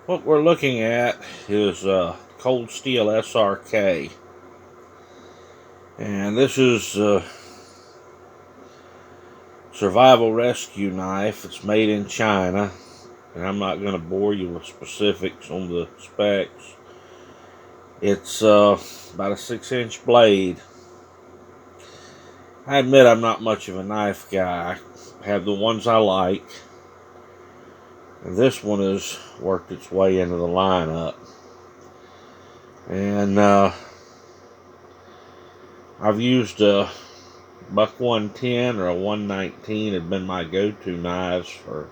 What we're looking at is Cold Steel SRK. And this is a survival rescue knife. It's made in China. And I'm not going to bore you with specifics on the specs. It's about a 6-inch blade. I admit I'm not much of a knife guy. I have the ones I like. And this one has worked its way into the lineup. And I've used a Buck 110 or a 119 have been my go-to knives for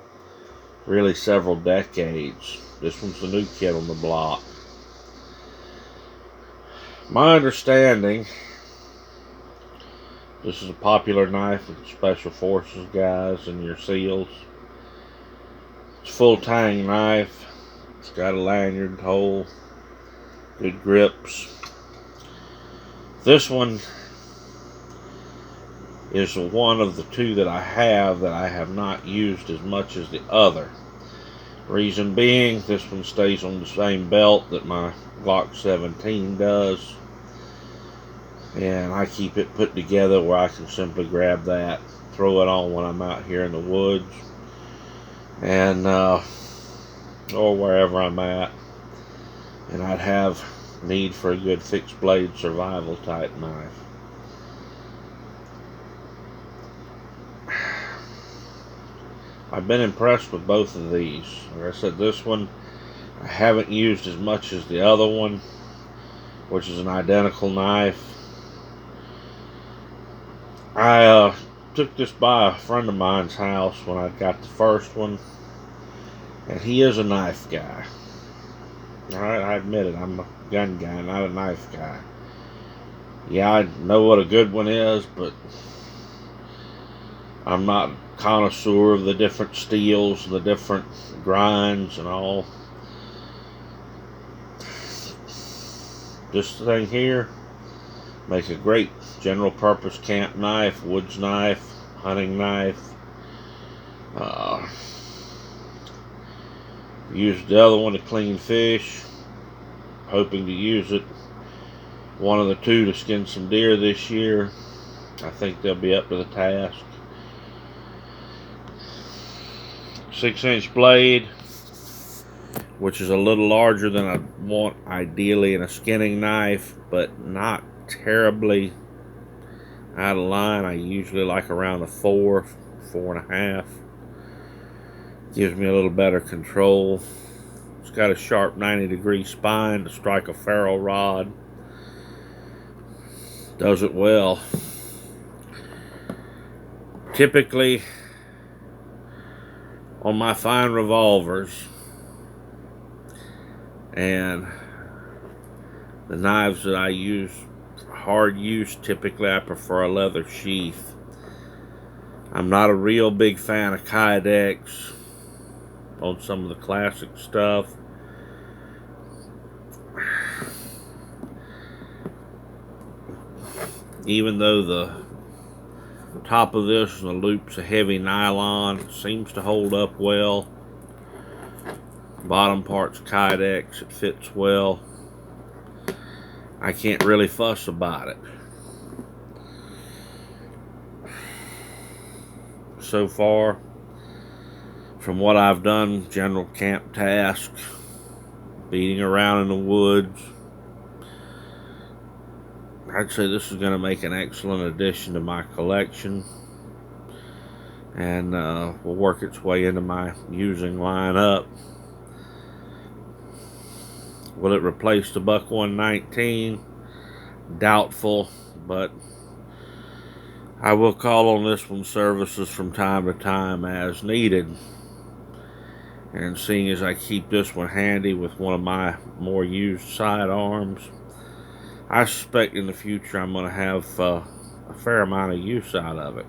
really several decades. This one's the new kid on the block. My understanding, this is a popular knife with Special Forces guys and your SEALs. It's a full tang knife. It's got a lanyard hole, good grips. This one is one of the two that I have not used as much as the other. Reason being, this one stays on the same belt that my Glock 17 does. And I keep it put together where I can simply grab that, throw it on when I'm out here in the woods, and or wherever I'm at. And I'd have need for a good fixed blade survival type knife. I've been impressed with both of these. Like I said, this one I haven't used as much as the other one, which is an identical knife. I took this by a friend of mine's house when I got the first one, and he is a knife guy. Alright, I admit it, I'm a gun guy, not a knife guy. Yeah, I know what a good one is, but I'm not a connoisseur of the different steels and the different grinds and all. This thing here makes a great general purpose camp knife, woods knife, hunting knife. Used the other one to clean fish, hoping to use it, one of the two, to skin some deer this year. I think they'll be up to the task. 6-inch blade, which is a little larger than I want ideally in a skinning knife, but not terribly out of line. I usually like around a 4.5. Gives me a little better control. It's got a sharp 90-degree spine to strike a ferro rod. Does it well. Typically, on my fine revolvers and the knives that I use for hard use, typically I prefer a leather sheath. I'm not a real big fan of Kydex on some of the classic stuff. Even though the top of this and the loop's a heavy nylon, it seems to hold up well. Bottom part's Kydex, it fits well. I can't really fuss about it. So far, from what I've done, general camp task, beating around in the woods, I'd say this is going to make an excellent addition to my collection, and will work its way into my using lineup. Will it replace the Buck 119? Doubtful, but I will call on this one's services from time to time as needed. And seeing as I keep this one handy with one of my more used sidearms, I suspect in the future I'm going to have a fair amount of use out of it.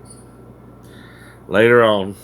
Later on.